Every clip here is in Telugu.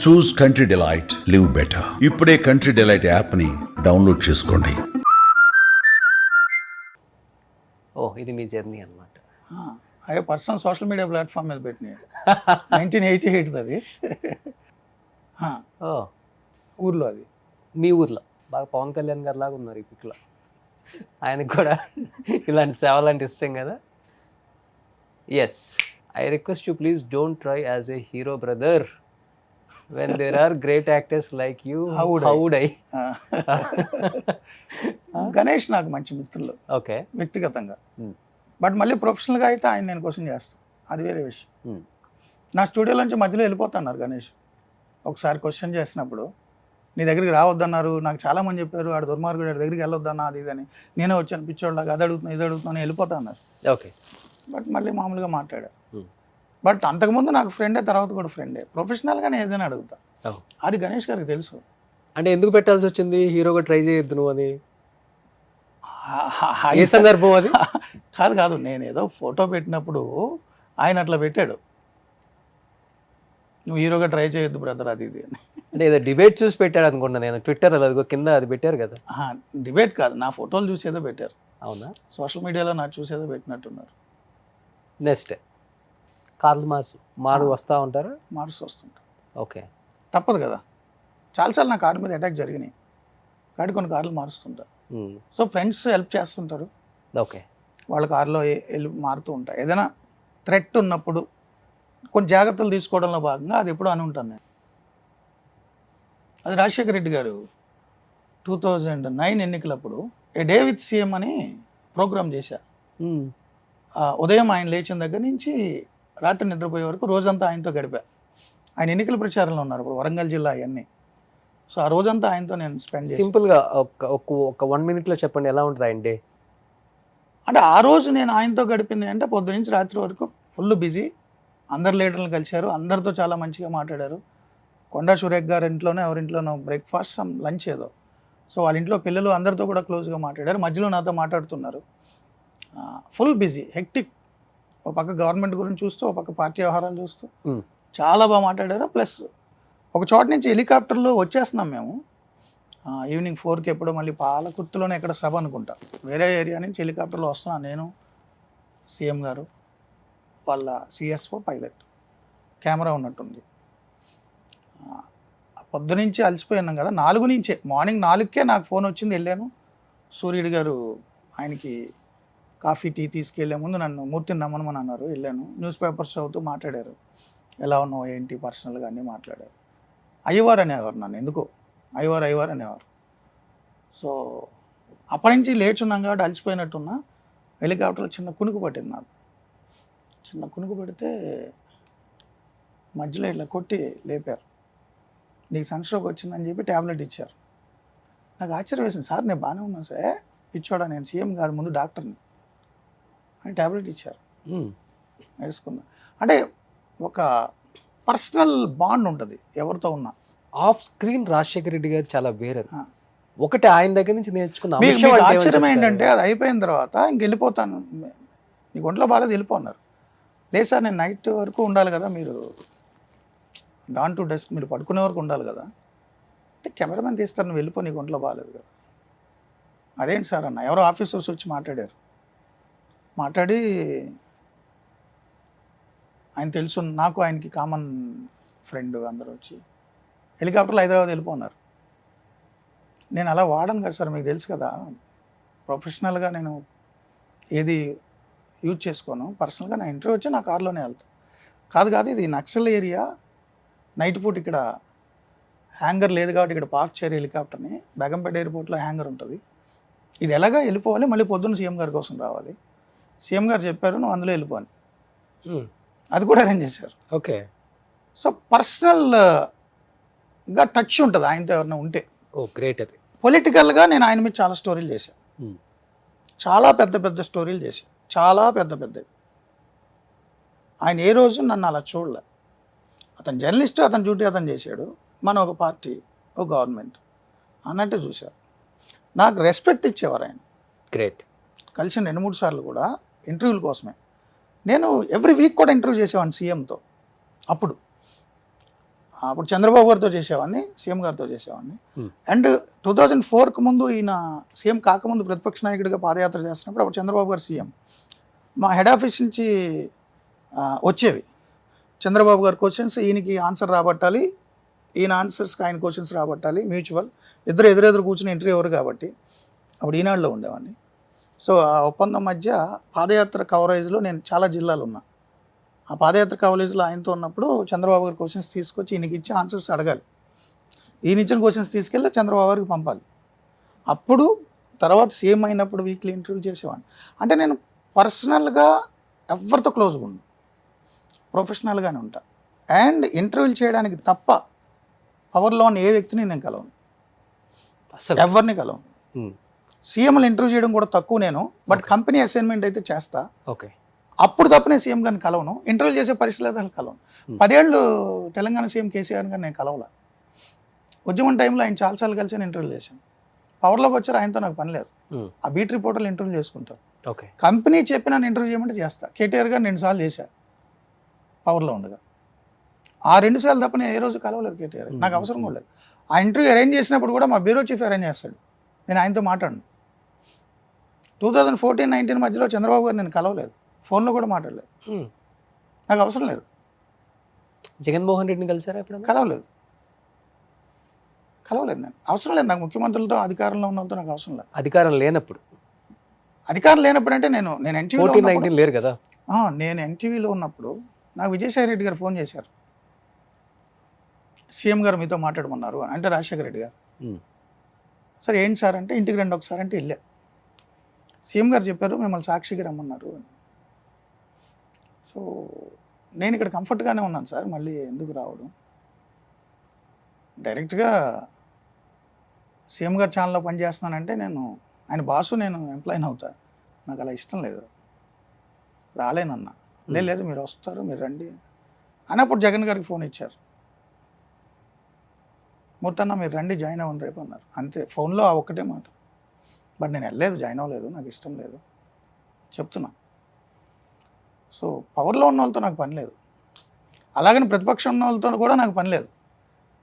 చూస్ కంట్రీ డిలైట్, లివ్ బెటర్. ఇప్పుడే కంట్రీ డిలైట్ యాప్ని డౌన్లోడ్ చేసుకోండి. ఇది మీ జర్నీ అన్నమాట. అదే పర్సనల్ సోషల్ మీడియా ప్లాట్ఫామ్ మీద పెట్టినాయి. 1988 అది. ఊర్లో అది. మీ ఊర్లో బాగా పవన్ కళ్యాణ్ గారు లాగా ఉన్నారు ఈ పిక్లో. ఆయనకు కూడా ఇలాంటి సేవలు అంటే ఇష్టం కదా. Yes, I request you please don't try as a hero brother when there are great actors like you. How would I? Ganesh నాకు మంచి మిత్రులు ఓకే వ్యక్తిగతంగా, బట్ మళ్ళీ ప్రొఫెషనల్గా అయితే ఆయన నేను క్వశ్చన్ చేస్తాను, అది వేరే విషయం. నా స్టూడియో నుంచి మధ్యలో వెళ్ళిపోతున్నారు గణేష్. ఒకసారి క్వశ్చన్ చేసినప్పుడు నీ దగ్గరికి రావద్దన్నారు, నాకు చాలామంది చెప్పారు ఆడు దుర్మార్గుడు, ఆడి దగ్గరికి వెళ్ళొద్దన్నా అది ఇదని, నేనే వచ్చాను పిచ్చోళ్ళగా, అది అడుగుతున్నా ఇది అడుగుతున్నా వెళ్ళిపోతా అన్నారు. ఓకే, బట్ మళ్ళీ మామూలుగా మాట్లాడారు. బట్ అంతకుముందు నాకు ఫ్రెండే, తర్వాత కూడా ఫ్రెండే. ప్రొఫెషనల్గానే ఏదైనా అడుగుతా, అది గణేష్ గారికి తెలుసు. అంటే ఎందుకు పెట్టాల్సి వచ్చింది హీరోగా ట్రై చేయొద్దు నువ్వు అని? ఏ సందర్భం అది? కాదు, నేను ఏదో ఫోటో పెట్టినప్పుడు ఆయన అట్లా పెట్టాడు, నువ్వు హీరోగా ట్రై చేయొద్దు బ్రదర్ అది ఇది అని. అంటే ఏదో డిబేట్ చూసి పెట్టాడు అనుకున్నా నేను. ట్విట్టర్ అదిగో కింద అది పెట్టారు కదా. డిబేట్ కాదు, నా ఫోటోలు చూసేదో పెట్టారు. అవునా? సోషల్ మీడియాలో నాకు చూసేదో పెట్టినట్టున్నారు. నెక్స్ట్ కార్లు మారు వస్తూ ఉంటారు, మార్క్స్ వస్తుంటారు. ఓకే, తప్పదు కదా. చాలాసార్లు నా కారు మీద అటాక్ జరిగినాయి కాబట్టి కొన్ని కార్లు మారుస్తుంటారు. సో ఫ్రెండ్స్ హెల్ప్ చేస్తుంటారు, ఓకే, వాళ్ళ కారులో వెళ్ళి మారుతూ ఉంటాయి. ఏదైనా థ్రెట్ ఉన్నప్పుడు కొన్ని జాగ్రత్తలు తీసుకోవడంలో భాగంగా అది ఎప్పుడు అని ఉంటాను నేను. అది రాజశేఖర రెడ్డి గారు 2009 ఎన్నికలప్పుడు ఏ డే విత్ సీఎం అని ప్రోగ్రామ్ చేశారు. ఉదయం ఆయన లేచిన దగ్గర నుంచి రాత్రి నిద్రపోయే వరకు రోజంతా ఆయనతో గడిపా. ఆయన ఎన్నికల ప్రచారంలో ఉన్నారు ఇప్పుడు వరంగల్ జిల్లా అవన్నీ. సో ఆ రోజంతా ఆయనతో నేను స్పెండ్ చేశాను. సింపుల్గా ఒక 1 minute చెప్పండి ఎలా ఉంటుంది ఆయన డే? అంటే ఆ రోజు నేను ఆయనతో గడిపింది అంటే పొద్దు నుంచి రాత్రి వరకు ఫుల్ బిజీ. అందరు లీడర్లను కలిశారు, అందరితో చాలా మంచిగా మాట్లాడారు. కొండా సురేఖ్ గారి ఇంట్లోనే ఎవరింట్లోనో బ్రేక్ఫాస్ట్ లంచ్ ఏదో, సో వాళ్ళ ఇంట్లో పిల్లలు అందరితో కూడా క్లోజ్గా మాట్లాడారు. మధ్యలో నాతో మాట్లాడుతున్నారు. Full busy, hectic. ఒక పక్క గవర్నమెంట్ గురించి చూస్తూ, ఒక పక్క పార్టీ వ్యవహారాలు చూస్తూ చాలా బాగా మాట్లాడారు. ప్లస్ ఒక చోట నుంచి హెలికాప్టర్లో వచ్చేస్తున్నాం మేము ఈవినింగ్ 4కి ఎప్పుడో, మళ్ళీ పాలకుర్తిలోనే ఎక్కడ సభ అనుకుంటా, వేరే ఏరియా నుంచి హెలికాప్టర్లో వస్తున్నాను నేను, సీఎం గారు, వాళ్ళ సిఎస్ఓ, పైలట్, కెమెరా ఉన్నట్టుంది. పొద్దునుంచి అలసిపోయినాం కదా, 4 నుంచే మార్నింగ్ 4కే నాకు ఫోన్ వచ్చింది. వెళ్ళాను, సూర్యుడు గారు ఆయనకి కాఫీ టీ తీసుకెళ్లే ముందు నన్ను మూర్తిని నమ్మనమని అన్నారు. వెళ్ళాను, న్యూస్ పేపర్స్ చదువుతూ మాట్లాడారు, ఎలా ఉన్నావు ఏంటి పర్సనల్గా అన్నీ మాట్లాడారు. అయ్యవారు అనేవారు నన్ను, ఎందుకో అయ్యవారు అనేవారు. సో అప్పటి నుంచి లేచున్నాం కాబట్టి అలసిపోయినట్టున్నా. హెలికాప్టర్లో చిన్న కునుకు పట్టింది నాకు. చిన్న కునుకు పడితే మధ్యలో ఇట్లా కొట్టి లేపారు. నీకు సన్స్ట్రోక్ వచ్చిందని చెప్పి ట్యాబ్లెట్ ఇచ్చారు. నాకు ఆశ్చర్యం వేసింది, సార్ నేను బాగానే ఉన్నాను సార్. పిచ్చోడా, నేను సీఎం కాదు ముందు డాక్టర్ని అని ట్యాబ్లెట్ ఇచ్చారు, వేసుకున్నా. అంటే ఒక పర్సనల్ బాండ్ ఉంటుంది ఎవరితో ఉన్నా. ఆఫ్ స్క్రీన్ రాజశేఖర రెడ్డి గారు చాలా వేరే. ఒకటి ఆయన దగ్గర నుంచి నేర్చుకున్న ఆశ్చర్యం ఏంటంటే అది అయిపోయిన తర్వాత ఇంక వెళ్ళిపోతాను, నీకు ఒంట్లో బాగాలేదు వెళ్ళిపోన్నారు. లేదు సార్ నేను నైట్ వరకు ఉండాలి కదా, మీరు డాన్ టు డెస్క్ మీరు పడుకునే వరకు ఉండాలి కదా అంటే, కెమెరామెన్ తీస్తారు నువ్వు వెళ్ళిపో, నీకు ఒంట్లో బాగాలేదు కదా. అదేంటి సార్ అన్న, ఎవరో ఆఫీసర్స్ వచ్చి మాట్లాడి ఆయన తెలుసు నాకు, ఆయనకి కామన్ ఫ్రెండ్, అందరూ వచ్చి హెలికాప్టర్లో హైదరాబాద్ వెళ్ళిపోన్నారు. నేను అలా వాడను కదా సార్, మీకు తెలుసు కదా, ప్రొఫెషనల్గా నేను ఏది యూజ్ చేసుకోను, పర్సనల్గా నా ఇంటర్వ్యూ వచ్చి నా కార్లోనే వెళ్తాను. కాదు ఇది నక్సల్ ఏరియా, నైట్ పూట ఇక్కడ హ్యాంగర్ లేదు కాబట్టి ఇక్కడ పార్క్ చేయరు హెలికాప్టర్ని, బేగంపేట ఎయిర్పోర్ట్లో హ్యాంగర్ ఉంటుంది, ఇది ఎలాగా వెళ్ళిపోవాలి, మళ్ళీ పొద్దున్న సీఎం గారి కోసం రావాలి, సీఎం గారు చెప్పారు నువ్వు అందులో వెళ్ళిపోని, అది కూడా అరేంజ్ చేశారు. ఓకే, సో పర్సనల్గా టచ్ ఉంటుంది ఆయనతో ఎవరైనా ఉంటే. ఓ గ్రేట్. అది పొలిటికల్గా నేను ఆయన మీద చాలా స్టోరీలు చేశాను, చాలా పెద్ద స్టోరీలు చేశాను, చాలా పెద్దవి. ఆయన ఏ రోజు నన్ను అలా చూడలే. అతను జర్నలిస్ట్, అతని డ్యూటీ అతను చేశాడు, మన ఒక పార్టీ, ఒక గవర్నమెంట్ అన్నట్టు చూశారు. నాకు రెస్పెక్ట్ ఇచ్చేవారు ఆయన. గ్రేట్. కలిసిన 2-3 సార్లు కూడా ఇంటర్వ్యూల కోసమే. నేను ఎవ్రీ వీక్ కూడా ఇంటర్వ్యూ చేసేవాడిని సీఎంతో. అప్పుడు అప్పుడు చంద్రబాబు గారితో చేసేవాడిని, సీఎం గారితో చేసేవాడిని. Hmm. అండ్ 2004కు ముందు ఈయన సీఎం కాకముందు ప్రతిపక్ష నాయకుడిగా పాదయాత్ర చేస్తున్నప్పుడు అప్పుడు చంద్రబాబు గారు సీఎం. మా హెడ్ ఆఫీస్ నుంచి వచ్చేవి చంద్రబాబు గారి క్వశ్చన్స్, ఈయనకి ఆన్సర్ రాబట్టాలి, ఈయన ఆన్సర్స్కి ఆయన క్వశ్చన్స్ రాబట్టాలి, మ్యూచువల్. ఇద్దరు ఎదురెదురు కూర్చుని ఇంటర్వ్యూ ఎవరు కాబట్టి అప్పుడు ఈనాడులో ఉండేవాడిని. సో ఆ ఒప్పందం మధ్య పాదయాత్ర కవరేజ్లో నేను చాలా జిల్లాలు ఉన్నా. ఆ పాదయాత్ర కవరేజ్లో ఆయనతో ఉన్నప్పుడు చంద్రబాబు గారి క్వశ్చన్స్ తీసుకొచ్చి ఈయనకి ఇచ్చి ఆన్సర్స్ అడగాలి. ఈయన ఇచ్చిన క్వశ్చన్స్ తీసుకెళ్ళి చంద్రబాబు గారికి పంపాలి. అప్పుడు తర్వాత సీఎం అయినప్పుడు వీక్లీ ఇంటర్వ్యూ చేసేవాడిని. అంటే నేను పర్సనల్గా ఎవరితో క్లోజ్గా ఉన్నాను, ప్రొఫెషనల్గానే ఉంటా. అండ్ ఇంటర్వ్యూలు చేయడానికి తప్ప పవర్లో ఉన్న ఏ వ్యక్తిని నేను కలవను, అసలు ఎవరిని కలవను. సీఎంలు ఇంటర్వ్యూ చేయడం కూడా తక్కువ నేను, బట్ కంపెనీ అసైన్మెంట్ అయితే చేస్తా. ఓకే. అప్పుడు తప్ప నేను సీఎం గారిని కలవను, ఇంటర్వ్యూ చేసే పరిస్థితులు కలవను. 10 ఏళ్ళు తెలంగాణ సీఎం కేసీఆర్ గారిని నేను కలవలా. ఉద్యమం టైంలో ఆయన చాలాసార్లు కలిసి నేను ఇంటర్వ్యూ చేశాను. పవర్లోకి వచ్చారు, ఆయనతో నాకు పని లేదు. ఆ బీట్ రిపోర్టర్లు ఇంటర్వ్యూ చేసుకుంటారు. ఓకే. కంపెనీ చెప్పి నన్ను ఇంటర్వ్యూ చేయమంటే చేస్తా. కేటీఆర్ గారు 2 సార్లు చేశా పవర్లో ఉండగా. ఆ 2 సార్లు తప్ప నేను ఏ రోజు కలవలేదు కేటీఆర్. నాకు అవసరం కూడా లేదు. ఆ ఇంటర్వ్యూ అరేంజ్ చేసినప్పుడు కూడా మా బ్యూరో చీఫ్ అరేంజ్ చేస్తాడు, నేను ఆయనతో మాట్లాడను. 2014-19 మధ్యలో చంద్రబాబు గారు నేను కలవలేదు, ఫోన్లో కూడా మాట్లాడలేదు. నాకు అవసరం లేదు. జగన్మోహన్ రెడ్డిని కలిసారా ఎప్పుడైనా? కలవలేదు నేను. అవసరం లేదు నాకు. ముఖ్యమంత్రులతో అధికారంలో ఉన్న వాళ్ళతో నాకు అవసరం లేదు. అధికారం లేనప్పుడు, అధికారం లేనప్పుడు అంటే నేను ఎన్టీవీలో 14-19 లేరు కదా. నేను ఎన్టీవీలో ఉన్నప్పుడు నాకు విజయసాయి రెడ్డి గారు ఫోన్ చేశారు, సీఎం గారు మీతో మాట్లాడమన్నారు అంటే రాజశేఖర రెడ్డి గారు. సరే ఏంటి సార్ అంటే ఇంటికి రండి ఒకసారి అంటే వెళ్ళా. సీఎం గారు చెప్పారు మిమ్మల్ని సాక్షికి రమ్మన్నారు అని. సో నేను ఇక్కడ కంఫర్ట్గానే ఉన్నాను సార్, మళ్ళీ ఎందుకు రావడం. డైరెక్ట్గా సీఎం గారు ఛానల్లో పనిచేస్తున్నానంటే నేను ఆయన బాసు, నేను ఎంప్లాయీని అవుతా. నాకు అలా ఇష్టం లేదు, రాలేనన్నా. లేదు మీరు వస్తారు, మీరు రండి అన్నప్పుడు జగన్ గారికి ఫోన్ ఇచ్చారు, మూర్తన్న మీరు రండి జాయిన్ అవ్వండి రేపు అన్నారు. అంతే, ఫోన్లో ఆ ఒక్కటే మాట. బట్ నేను వెళ్ళలేదు, జాయిన్ అవ్వలేదు, నాకు ఇష్టం లేదు చెప్తున్నా. సో పవర్లో ఉన్న వాళ్ళతో నాకు పని లేదు, అలాగని ప్రతిపక్షం ఉన్న వాళ్ళతో కూడా నాకు పని లేదు.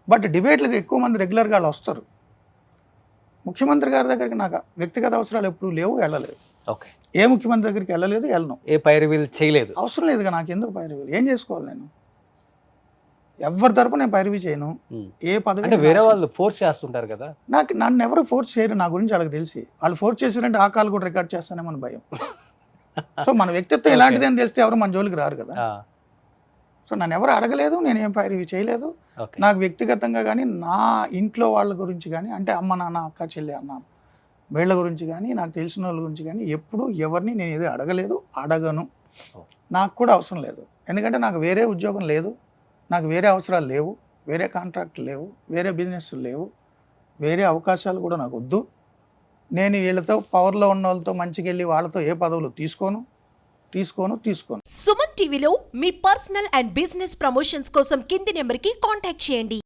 బట్ డిబేట్లకు ఎక్కువ మంది రెగ్యులర్గా వాళ్ళు వస్తారు. ముఖ్యమంత్రి గారి దగ్గరికి నాకు వ్యక్తిగత అవసరాలు ఎప్పుడు లేవు, వెళ్ళలేదు. ఓకే. ఏ ముఖ్యమంత్రి దగ్గరికి వెళ్ళలేదు, వెళ్ళను. ఏ పైరవీలు చేయలేదు, అవసరం లేదుగా నాకు. ఎందుకు పైరవీలు, ఏం చేసుకోవాలి నేను? ఎవరి తరపు నేను పైరవీ చేయను. ఏ పదవి అంటే వేరే వాళ్ళు ఫోర్స్ చేస్తుంటారు కదా. నన్ను ఎవరు ఫోర్స్ చేయరు, నా గురించి వాళ్ళకి తెలిసి. వాళ్ళు ఫోర్స్ చేశారంటే ఆ కాల్ కూడా రికార్డ్ చేస్తానేమని భయం. సో మన వ్యక్తిత్వం ఎలాంటిది అని తెలిస్తే ఎవరు మన జోలికి రారు కదా. సో నన్ను ఎవరు అడగలేదు, నేనేం పైరవీ చేయలేదు. నాకు వ్యక్తిగతంగా కానీ నా ఇంట్లో వాళ్ళ గురించి కానీ, అంటే అమ్మ నాన్న అక్క చెల్లి అన్న వీళ్ళ గురించి కానీ, నాకు తెలిసిన వాళ్ళ గురించి కానీ ఎప్పుడు ఎవరిని నేను ఏదో అడగలేదు, అడగను. నాకు కూడా అవసరం లేదు, ఎందుకంటే నాకు వేరే ఉద్యోగం లేదు, నాకు వేరే అవసరాలు లేవు, వేరే కాంట్రాక్ట్లు లేవు, వేరే బిజినెస్లు లేవు, వేరే అవకాశాలు కూడా నాకు వద్దు. నేను వీళ్ళతో పవర్లో ఉన్న వాళ్ళతో మంచిగా వెళ్ళి వాళ్ళతో ఏ పదవులు తీసుకోను. సుమన్ టీవీలో మీ పర్సనల్ అండ్ బిజినెస్ ప్రమోషన్స్ కోసం కింది నెంబర్కి కాంటాక్ట్ చేయండి.